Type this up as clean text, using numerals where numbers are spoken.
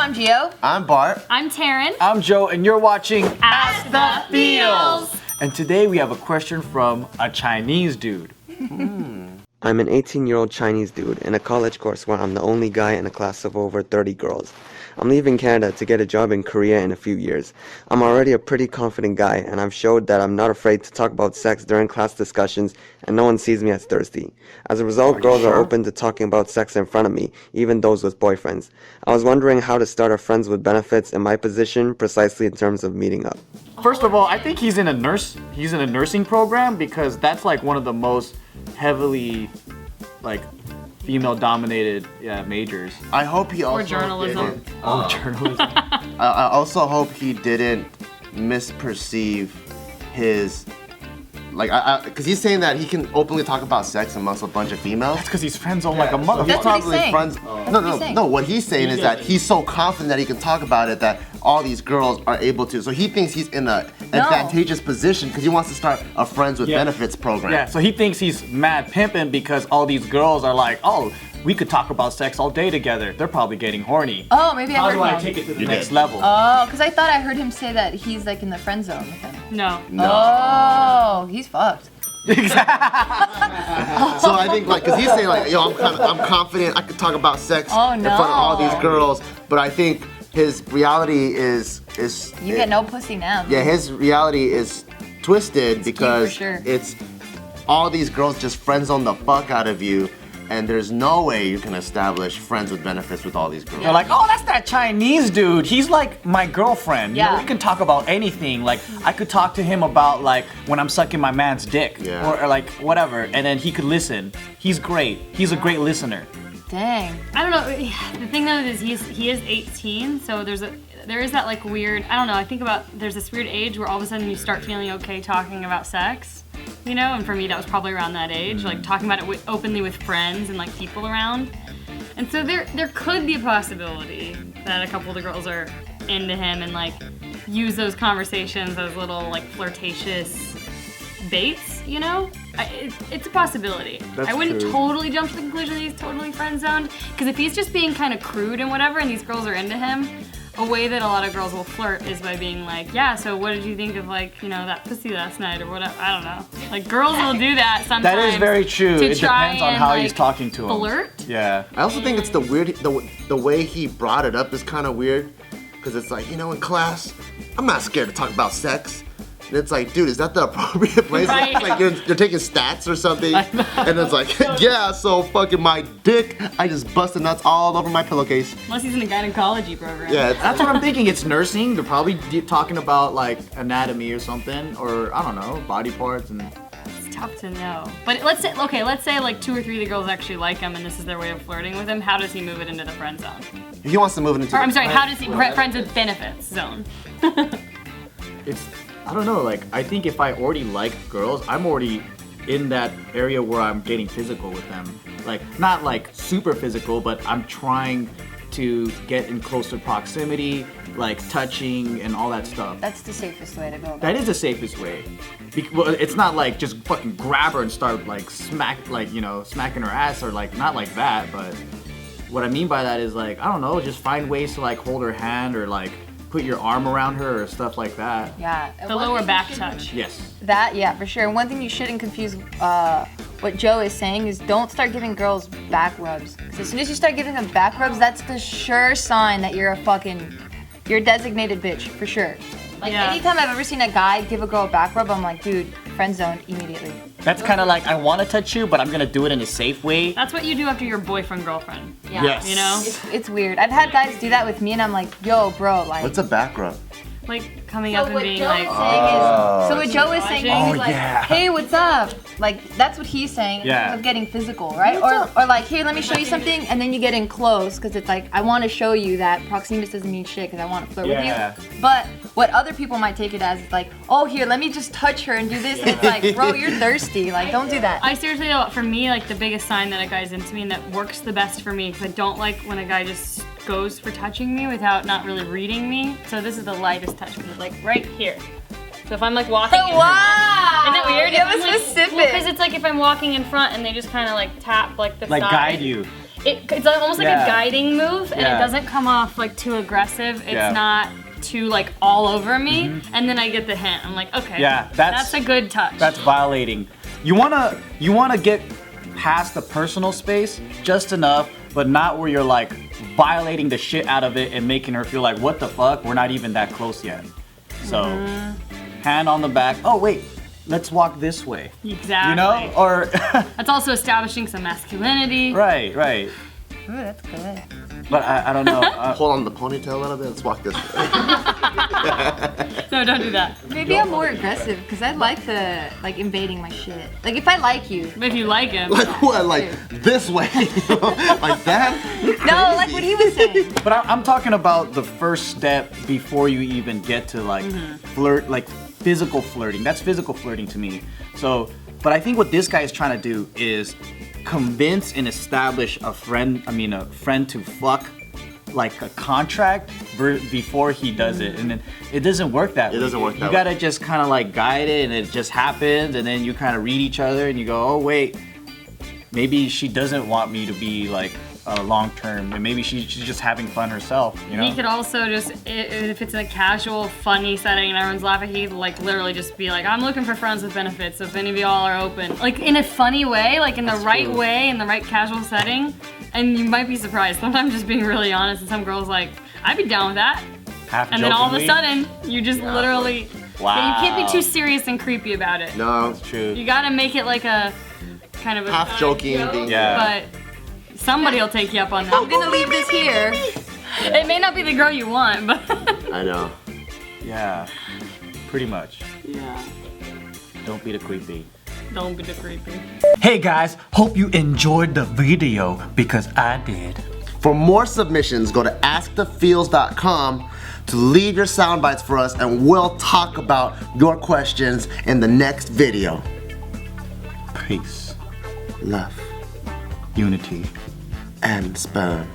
I'm Gio. I'm Bart. I'm Taryn. I'm Joe, and you're watching Ask the Feels. And today we have a question from a Chinese dude. I'm an 18-year-old Chinese dude in a college course where I'm the only guy in a class of over 30 girls. I'm leaving Canada to get a job in Korea in a few years. I'm already a pretty confident guy, and I've showed that I'm not afraid to talk about sex during class discussions, and no one sees me as thirsty. As a result, girls are open to talking about sex in front of me, even those with boyfriends. I was wondering how to start a friends with benefits in my position, precisely in terms of meeting up. First of all, I think he's in a nursing program because that's like one of the most heavily like female-dominated majors. I hope he also Or journalism. Journalism. I also hope he didn't misperceive his, like, because he's saying that he can openly talk about sex amongst a bunch of females. That's because he's friend zone like a mother. That's what he's saying. Friends. No. What he's saying is that he's so confident that he can talk about it that all these girls are able to. So he thinks he's in an advantageous position because he wants to start a friends with benefits program. Yeah, so he thinks he's mad pimping because all these girls are like, oh, we could talk about sex all day together. They're probably getting horny. Oh, maybe I How heard do I him. take it to the You next did. level? Oh, because I thought I heard him say that he's like in the friend zone with him. No. Oh, he's fucked. So I think like, cause he's saying like, yo, I'm confident I could talk about sex in front of all these girls, but I think his reality is You get no pussy now. Yeah, his reality is twisted because sure. it's all these girls just friend zone the fuck out of you, and there's no way you can establish friends with benefits with all these girls. They're like, oh, that's that Chinese dude. He's like my girlfriend. You know, Yeah. we can talk about anything. Like, I could talk to him about like when I'm sucking my man's dick, Yeah. or like whatever, and then he could listen. He's great. He's a great listener. Dang. I don't know. The thing though is he is 18, so there is that like weird. I don't know. I think about there's this weird age where all of a sudden you start feeling okay talking about sex, you know. And for me, that was probably around that age, like talking about it openly with friends and like people around. And so there could be a possibility that a couple of the girls are into him and like use those conversations as little like flirtatious baits, you know? It's a possibility. That's I wouldn't true. totally jump to the conclusion that he's totally friend zoned, because if he's just being kind of crude and whatever, and these girls are into him, a way that a lot of girls will flirt is by being like, yeah, so what did you think of like, you know, that pussy last night or whatever? I don't know. Like girls will do that sometimes. That is very true. to It try depends on and, how like, he's talking to him. Flirt. Yeah. I also think it's the way he brought it up is kind of weird, because it's like, you know, in class, I'm not scared to talk about sex. And it's like, dude, is that the appropriate place? Right. It's like you're taking stats or something, and it's like, yeah, so fucking my dick, I just busted nuts all over my pillowcase. Unless he's in a gynecology program. Yeah, it's, That's what I'm thinking. It's nursing. They're probably talking about like anatomy or something, or I don't know, body parts and. It's tough to know. But let's say like 2 or 3 of the girls actually like him and this is their way of flirting with him. How does he move it into the friend zone? he wants to move it into. Or I'm sorry, how does he friends with benefits zone? I don't know, like, I think if I already like girls, I'm already in that area where I'm getting physical with them. Like, not like super physical, but I'm trying to get in closer proximity, like touching and all that stuff. That's the safest way to go. That is the safest way. Well, it's not like just fucking grab her and start like smacking her ass or like, not like that, but what I mean by that is like, I don't know, just find ways to like hold her hand or like put your arm around her or stuff like that. Yeah. The lower back touch. Yes. That, yeah, for sure. And one thing you shouldn't confuse what Joe is saying is don't start giving girls back rubs. 'Cause as soon as you start giving them back rubs, that's the sure sign that you're a designated bitch, for sure. Like, Yeah. anytime I've ever seen a guy give a girl a back rub, I'm like, dude, friend zone immediately. That's kind of like, I want to touch you, but I'm going to do it in a safe way. That's what you do after your boyfriend, girlfriend. Yeah. Yes. You know? It's weird. I've had guys do that with me, and I'm like, yo, bro, like. What's a back rub? Like coming up and what being Joe like, is saying is, so what Joe is saying is Oh, he's like, yeah. hey, what's up? Like, that's what he's saying in Yeah. terms of getting physical, right? Or like, here, let me show you something, and then you get in close, because it's like, I want to show you that proxemitas doesn't mean shit, because I want to flirt Yeah. with you. But what other people might take it as is like, oh, here, let me just touch her and do this. And it's like, bro, you're thirsty. Like, don't do that. I seriously though, for me, like the biggest sign that a guy's into me and that works the best for me, because I don't like when a guy just goes for touching me without not really reading me. So this is the lightest touch, because it's like right here. So if I'm like walking in, Wow! isn't that weird? You have If a I'm, like- specific. Well, because it's like if I'm walking in front and they just kind of like tap like the Like side. guide you. it's almost like Yeah. a guiding move, and Yeah. it doesn't come off like too aggressive. It's Yeah. not too like all over me, and then I get the hint. I'm like, okay, Yeah, that's a good touch. That's violating. You wanna get past the personal space just enough, but not where you're like violating the shit out of it and making her feel like, what the fuck? We're not even that close yet. So, hand on the back. Oh wait, let's walk this way. Exactly. You know, or That's also establishing some masculinity. right. Ooh, that's good. But I don't know. Hold on the ponytail a little bit. Let's walk this way. No, don't do that. Maybe I'm more aggressive because I like the invading my shit. Like if I like you. If you like him. Like what? Like this way? Like that? No, like what he was saying. But I'm talking about the first step before you even get to like flirt, like physical flirting. That's physical flirting to me. So, but I think what this guy is trying to do is convince and establish a friend to fuck, like a contract before he does it, and then it doesn't work that way. It doesn't work that You way. gotta just kind of like guide it, and it just happens, and then you kind of read each other, and you go, oh wait, maybe she doesn't want me to be like long term, and maybe she's just having fun herself, you know? He could also just, if it's in a casual, funny setting and everyone's laughing, he could like literally just be like, I'm looking for friends with benefits, so if any of y'all are open. Like in a funny way, like in the right true. way, in the right casual setting. And you might be surprised. Sometimes just being really honest, and some girls like, I'd be down with that. Half And then all of a jokingly. sudden, you just literally, Wow. yeah, you can't be too serious and creepy about it. No. True. You gotta make it like a kind of a Half joking thing. Yeah. But somebody will take you up on that. I'm gonna leave this here. It may not be the girl you want, but I know. Yeah, pretty much. yeah, Don't be the creepy. don't be the creepy. Hey guys, hope you enjoyed the video because I did. For more submissions, go to askthefeels.com to leave your sound bites for us, and we'll talk about your questions in the next video. Peace, Love unity. and sperm.